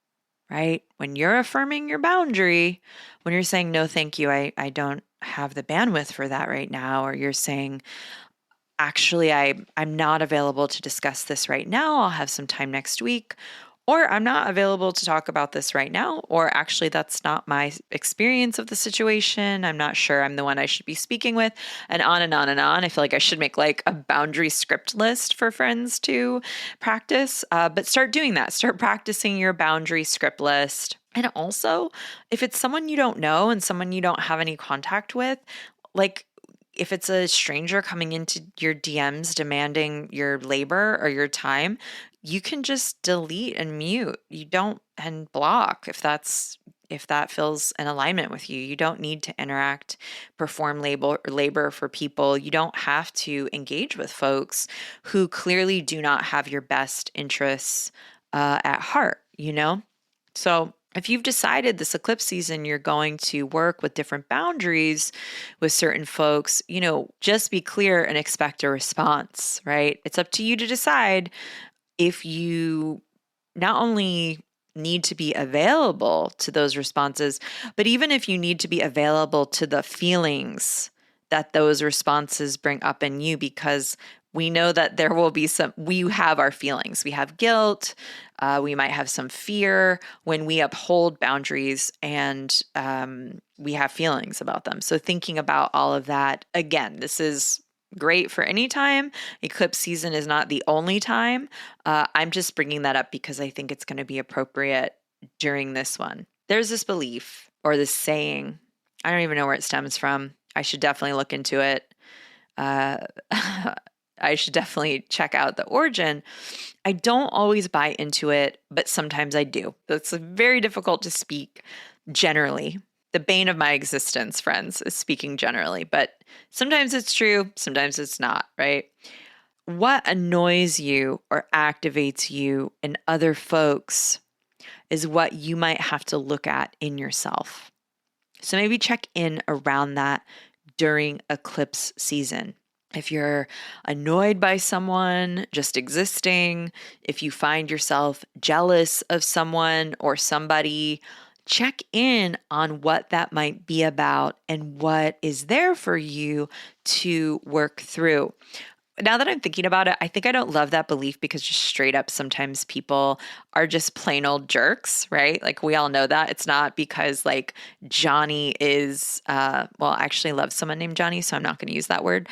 right? When you're affirming your boundary, when you're saying, no, thank you, I don't have the bandwidth for that right now, or you're saying, actually, I'm not available to discuss this right now. I'll have some time next week. Or I'm not available to talk about this right now. Or actually, that's not my experience of the situation. I'm not sure I'm the one I should be speaking with. And on and on and on. I feel like I should make like a boundary script list for friends to practice. But start doing that. Start practicing your boundary script list. And also, if it's someone you don't know and someone you don't have any contact with, like, if it's a stranger coming into your DMs demanding your labor or your time, you can just delete and mute. You don't, and block if that feels in alignment with you. You don't need to interact, perform labor for people. You don't have to engage with folks who clearly do not have your best interests at heart, So if you've decided this eclipse season you're going to work with different boundaries with certain folks, just be clear and expect a response, right? It's up to you to decide if you not only need to be available to those responses, but even if you need to be available to the feelings that those responses bring up in you, because we know that there will be we have our feelings. We have guilt. We might have some fear when we uphold boundaries, and we have feelings about them. So thinking about all of that, again, this is great for any time. Eclipse season is not the only time. I'm just bringing that up because I think it's going to be appropriate during this one. There's this belief or this saying, I don't even know where it stems from. I should definitely look into it. I should definitely check out the origin. I don't always buy into it, but sometimes I do. It's very difficult to speak generally. The bane of my existence, friends, is speaking generally, but sometimes it's true, sometimes it's not, right? What annoys you or activates you in other folks is what you might have to look at in yourself. So maybe check in around that during eclipse season. If you're annoyed by someone just existing, if you find yourself jealous of someone or somebody, check in on what that might be about and what is there for you to work through. Now that I'm thinking about it, I think I don't love that belief because just straight up, sometimes people are just plain old jerks, right? Like we all know that. It's not because like Johnny is, well, I actually love someone named Johnny, so I'm not going to use that word.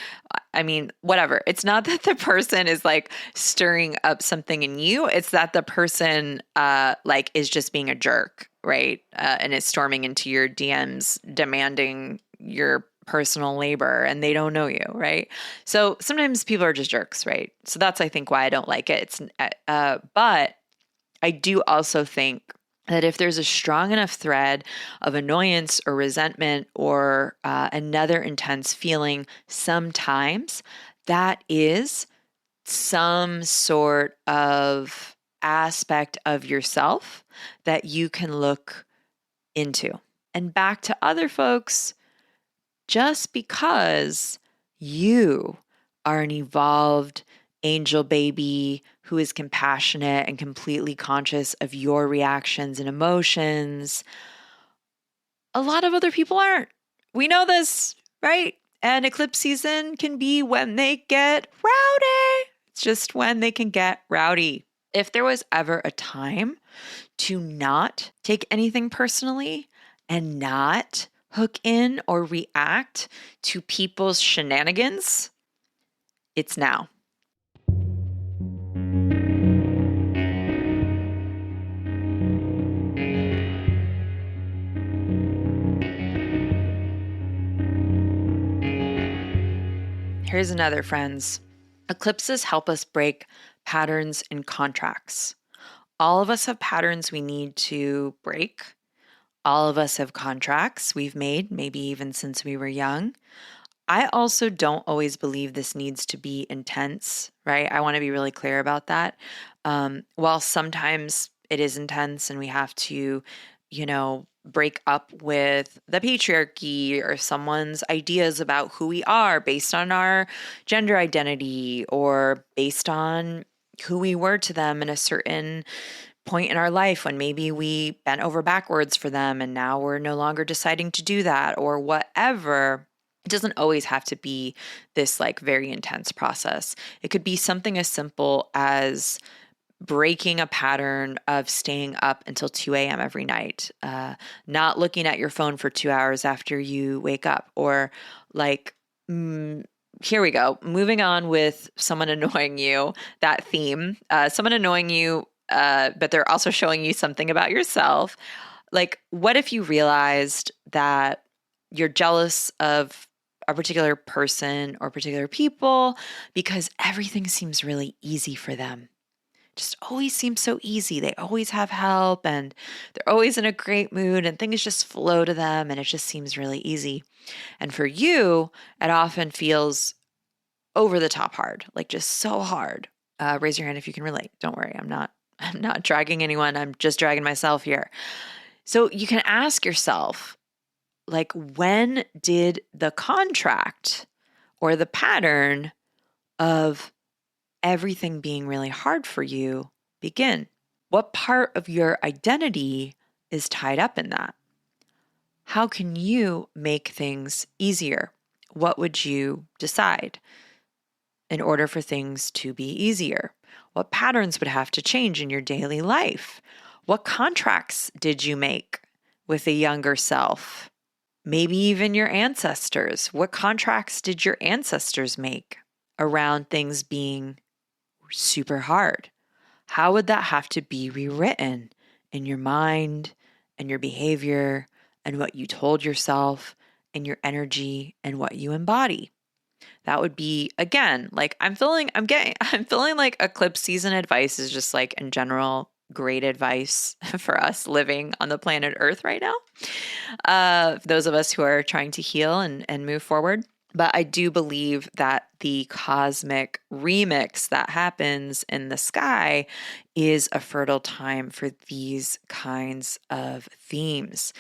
I mean, whatever. It's not that the person is like stirring up something in you. It's that the person like is just being a jerk, right? And is storming into your DMs demanding your personal labor and they don't know you, right? So sometimes people are just jerks, right? So that's, I think, why I don't like it. It's, but I do also think that if there's a strong enough thread of annoyance or resentment or another intense feeling, sometimes that is some sort of aspect of yourself that you can look into. And back to other folks, just because you are an evolved angel baby who is compassionate and completely conscious of your reactions and emotions, a lot of other people aren't. We know this, right? And eclipse season can be when they get rowdy. It's just when they can get rowdy. If there was ever a time to not take anything personally and not hook in or react to people's shenanigans, it's now. Here's another, friends. Eclipses help us break patterns and contracts. All of us have patterns we need to break. All of us have contracts we've made, maybe even since we were young. I also don't always believe this needs to be intense, right? I want to be really clear about that. While sometimes it is intense and we have to, break up with the patriarchy or someone's ideas about who we are based on our gender identity or based on who we were to them in a certain point in our life when maybe we bent over backwards for them and now we're no longer deciding to do that or whatever. It doesn't always have to be this like very intense process. It could be something as simple as breaking a pattern of staying up until 2 a.m. every night, not looking at your phone for 2 hours after you wake up, or like, here we go, moving on with someone annoying you, that theme, someone annoying you, but they're also showing you something about yourself. Like, what if you realized that you're jealous of a particular person or particular people because everything seems really easy for them? Just always seems so easy. They always have help and they're always in a great mood and things just flow to them and it just seems really easy. And for you, it often feels over the top hard, like just so hard. Raise your hand if you can relate. Don't worry. I'm not dragging anyone. I'm just dragging myself here. So you can ask yourself, like, when did the contract or the pattern of everything being really hard for you begin? What part of your identity is tied up in that? How can you make things easier? What would you decide in order for things to be easier? What patterns would have to change in your daily life? What contracts did you make with a younger self Maybe even your ancestors. What contracts did your ancestors make around things being super hard? How would that have to be rewritten in your mind and your behavior and what you told yourself and your energy and what you embody? That would be, again, like I'm feeling like eclipse season advice is just like in general great advice for us living on the planet Earth right now. Those of us who are trying to heal and move forward. But I do believe that the cosmic remix that happens in the sky is a fertile time for these kinds of themes.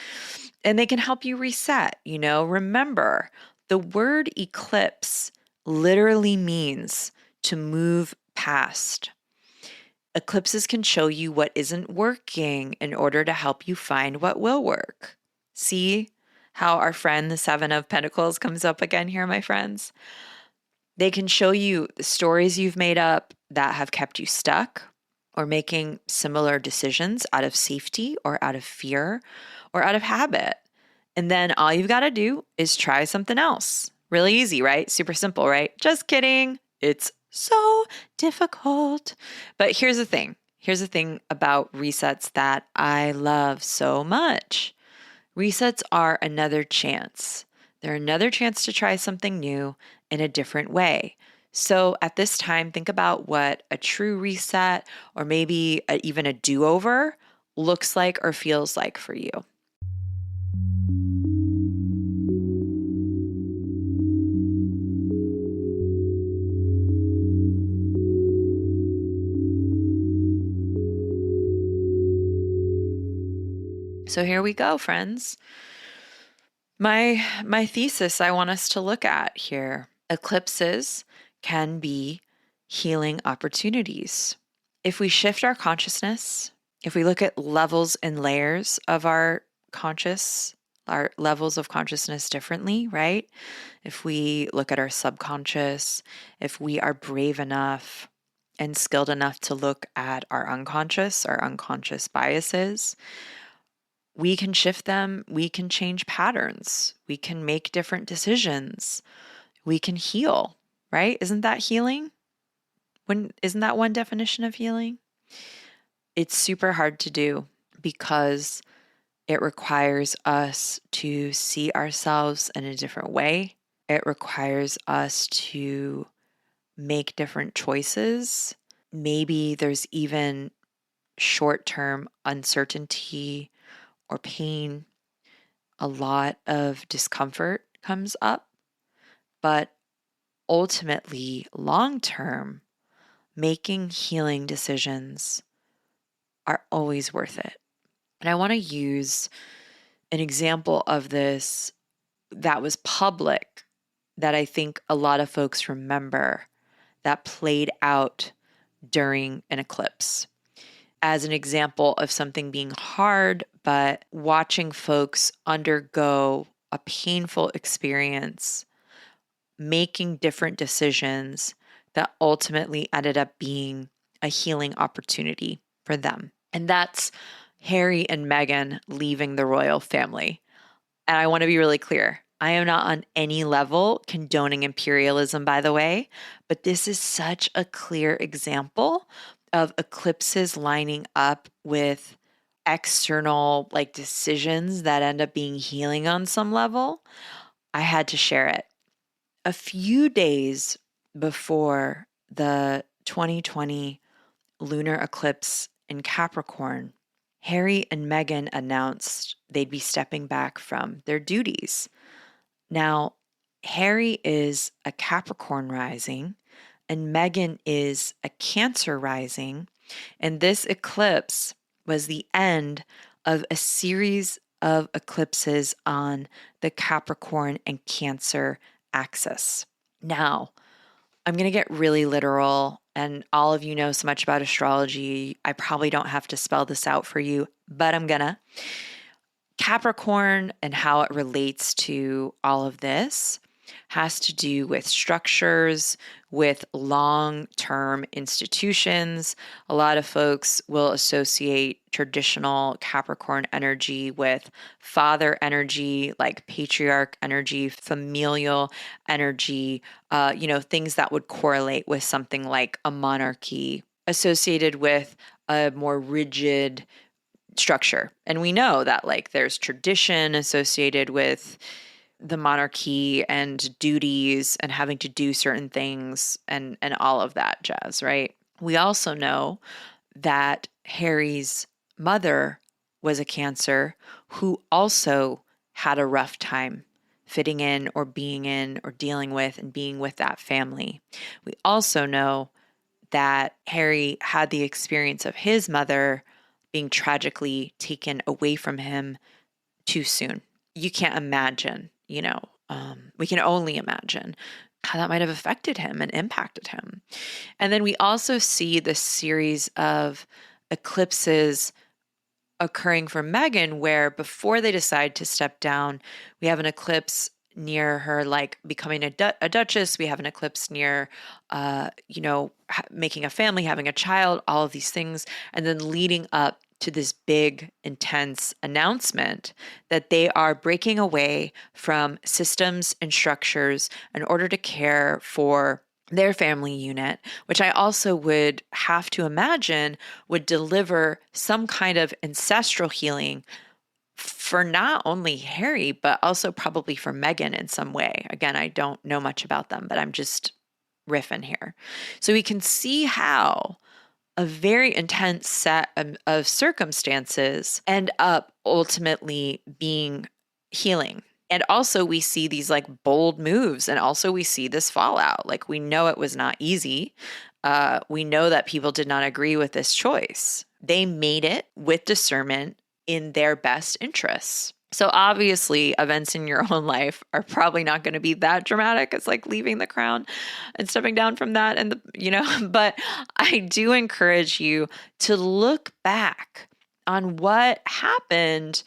And they can help you reset, Remember, the word eclipse literally means to move past. Eclipses can show you what isn't working in order to help you find what will work. See how our friend, the Seven of Pentacles, comes up again here, my friends? They can show you the stories you've made up that have kept you stuck or making similar decisions out of safety or out of fear or out of habit. And then all you've got to do is try something else. Really easy, right? Super simple, right? Just kidding. It's so difficult. But here's the thing. Here's the thing about resets that I love so much. Resets are another chance. They're another chance to try something new in a different way. So at this time, think about what a true reset or maybe even a do-over looks like or feels like for you. So here we go, friends. My thesis I want us to look at here. Eclipses can be healing opportunities. If we shift our consciousness, if we look at levels and layers of our levels of consciousness differently, right? If we look at our subconscious, if we are brave enough and skilled enough to look at our unconscious biases, we can shift them. We can change patterns. We can make different decisions. We can heal, right? Isn't that healing? Isn't that one definition of healing? It's super hard to do because it requires us to see ourselves in a different way. It requires us to make different choices. Maybe there's even short-term uncertainty or pain. A lot of discomfort comes up, but ultimately, long-term, making healing decisions are always worth it. And I want to use an example of this that was public that I think a lot of folks remember that played out during an eclipse. As an example of something being hard, but watching folks undergo a painful experience, making different decisions that ultimately ended up being a healing opportunity for them. And that's Harry and Meghan leaving the royal family. And I want to be really clear. I am not on any level condoning imperialism, by the way, but this is such a clear example of eclipses lining up with external decisions that end up being healing on some level. I had to share it. A few days before the 2020 lunar eclipse in Capricorn, Harry and Meghan announced they'd be stepping back from their duties. Now, Harry is a Capricorn rising and Meghan is a Cancer rising, and this eclipse was the end of a series of eclipses on the Capricorn and Cancer axis. Now, I'm going to get really literal, and all of you know so much about astrology. I probably don't have to spell this out for you, but I'm going to. Capricorn and how it relates to all of this has to do with structures, with long-term institutions. A lot of folks will associate traditional Capricorn energy with father energy, like patriarch energy, familial energy, things that would correlate with something like a monarchy associated with a more rigid structure. And we know that like there's tradition associated with the monarchy and duties and having to do certain things and all of that jazz, right? We also know that Harry's mother was a Cancer who also had a rough time fitting in or being in or dealing with and being with that family. We also know that Harry had the experience of his mother being tragically taken away from him too soon. You can't imagine, we can only imagine how that might have affected him and impacted him. And then we also see the series of eclipses occurring for Meghan, where before they decide to step down, we have an eclipse near her, like becoming a duchess. We have an eclipse near, making a family, having a child, all of these things, and then leading up to this big, intense announcement that they are breaking away from systems and structures in order to care for their family unit, which I also would have to imagine would deliver some kind of ancestral healing for not only Harry, but also probably for Meghan in some way. Again, I don't know much about them, but I'm just riffing here. So we can see how a very intense set of circumstances end up ultimately being healing. And also we see these like bold moves, and also we see this fallout. Like we know it was not easy. We know that people did not agree with this choice. They made it with discernment in their best interests. So obviously events in your own life are probably not going to be that dramatic as like leaving the crown and stepping down from that but I do encourage you to look back on what happened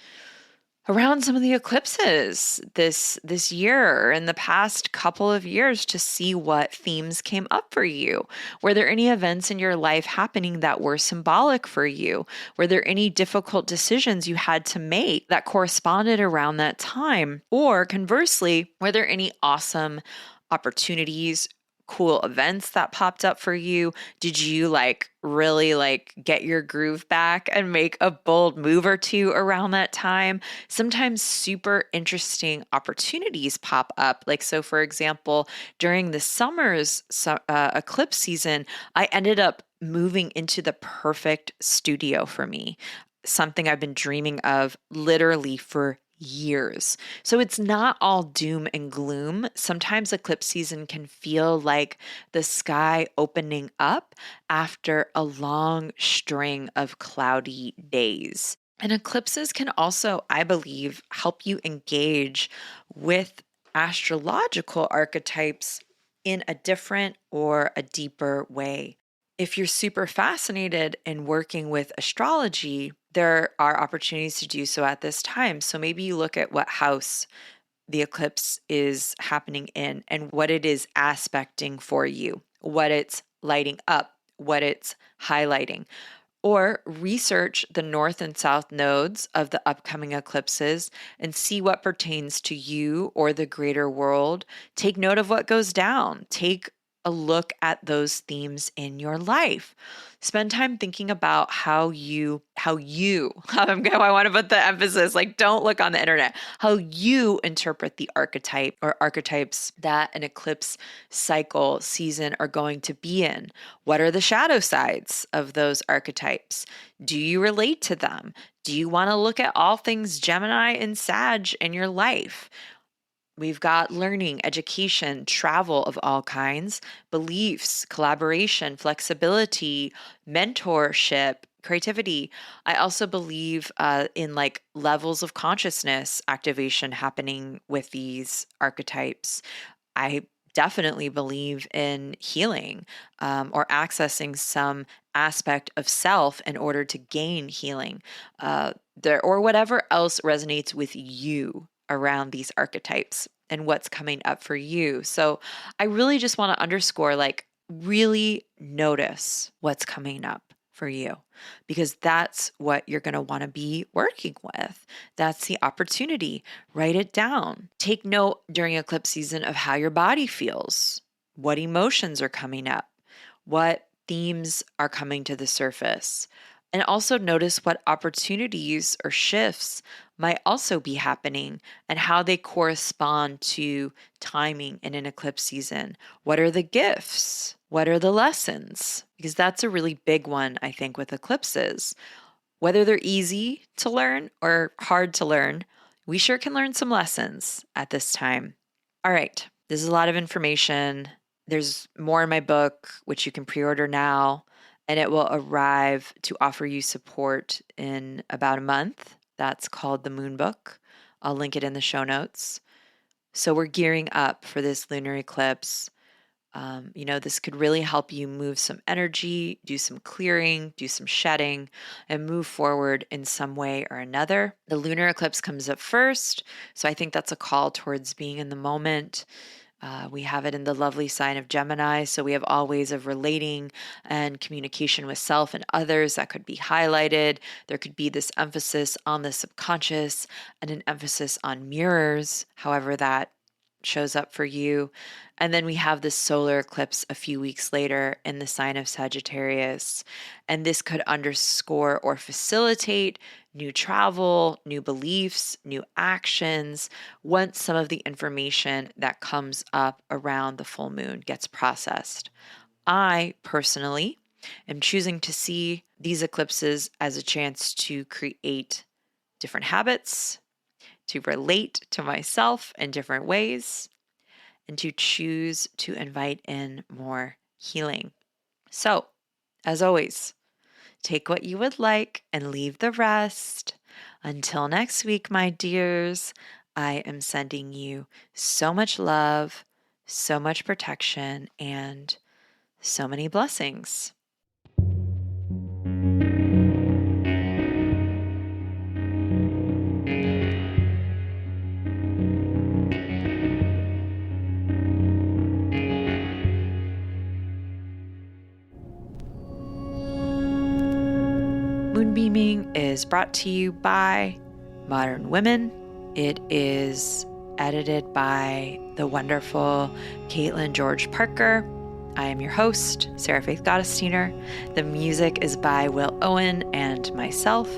around some of the eclipses this year and the past couple of years to see what themes came up for you. Were there any events in your life happening that were symbolic for you? Were there any difficult decisions you had to make that corresponded around that time? Or conversely, were there any awesome opportunities, cool events that popped up for you? Did you really get your groove back and make a bold move or two around that time? Sometimes super interesting opportunities pop up. So for example, during the summer's eclipse season, I ended up moving into the perfect studio for me, something I've been dreaming of literally for years. So it's not all doom and gloom. Sometimes eclipse season can feel like the sky opening up after a long string of cloudy days. And eclipses can also, I believe, help you engage with astrological archetypes in a different or a deeper way. If you're super fascinated in working with astrology, there are opportunities to do so at this time. So maybe you look at what house the eclipse is happening in and what it is aspecting for you, what it's lighting up, what it's highlighting. Or research the north and south nodes of the upcoming eclipses and see what pertains to you or the greater world. Take note of what goes down. Take a look at those themes in your life. Spend time thinking about I want to put the emphasis, don't look on the internet, how you interpret the archetype or archetypes that an eclipse cycle season are going to be in. What are the shadow sides of those archetypes? Do you relate to them? Do you want to look at all things Gemini and Sag in your life? We've got learning, education, travel of all kinds, beliefs, collaboration, flexibility, mentorship, creativity. I also believe in levels of consciousness activation happening with these archetypes. I definitely believe in healing or accessing some aspect of self in order to gain healing or whatever else resonates with you around these archetypes. and what's coming up for you. So I really just want to underscore, like, really notice what's coming up for you, because that's what you're going to want to be working with. That's the opportunity. Write it down. Take note during eclipse season of how your body feels, what emotions are coming up, what themes are coming to the surface. And also notice what opportunities or shifts might also be happening and how they correspond to timing in an eclipse season. What are the gifts? What are the lessons? Because that's a really big one, I think, with eclipses. Whether they're easy to learn or hard to learn, we sure can learn some lessons at this time. All right, this is a lot of information. There's more in my book, which you can pre-order now, and it will arrive to offer you support in about a month. That's called the Moon Book. I'll link it in the show notes. So we're gearing up for this lunar eclipse. This could really help you move some energy, do some clearing, do some shedding, and move forward in some way or another. The lunar eclipse comes up first, so I think that's a call towards being in the moment. We have it in the lovely sign of Gemini, so we have all ways of relating and communication with self and others that could be highlighted. There could be this emphasis on the subconscious and an emphasis on mirrors, however that shows up for you. And then we have this solar eclipse a few weeks later in the sign of Sagittarius. And this could underscore or facilitate new travel, new beliefs, new actions, once some of the information that comes up around the full moon gets processed. I personally am choosing to see these eclipses as a chance to create different habits, to relate to myself in different ways, and to choose to invite in more healing. So, as always, take what you would like and leave the rest. Until next week, my dears, I am sending you so much love, so much protection, and so many blessings. Moonbeaming is brought to you by Modern Women. It is edited by the wonderful Caitlin George Parker. I am your host, Sarah Faith Gottesdiener. The music is by Will Owen and myself.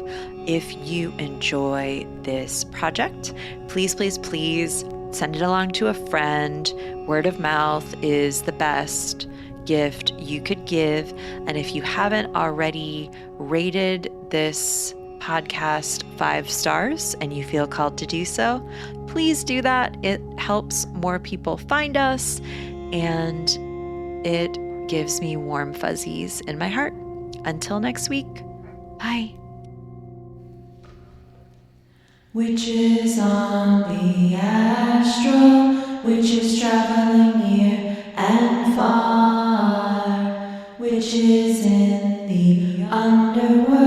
If you enjoy this project, please, please, please send it along to a friend. Word of mouth is the best gift you could give. And if you haven't already rated this podcast 5 stars and you feel called to do so, please do that. It helps more people find us and it gives me warm fuzzies in my heart. Until next week, bye. Witches on the astral, witches traveling near and far, witches in the underworld.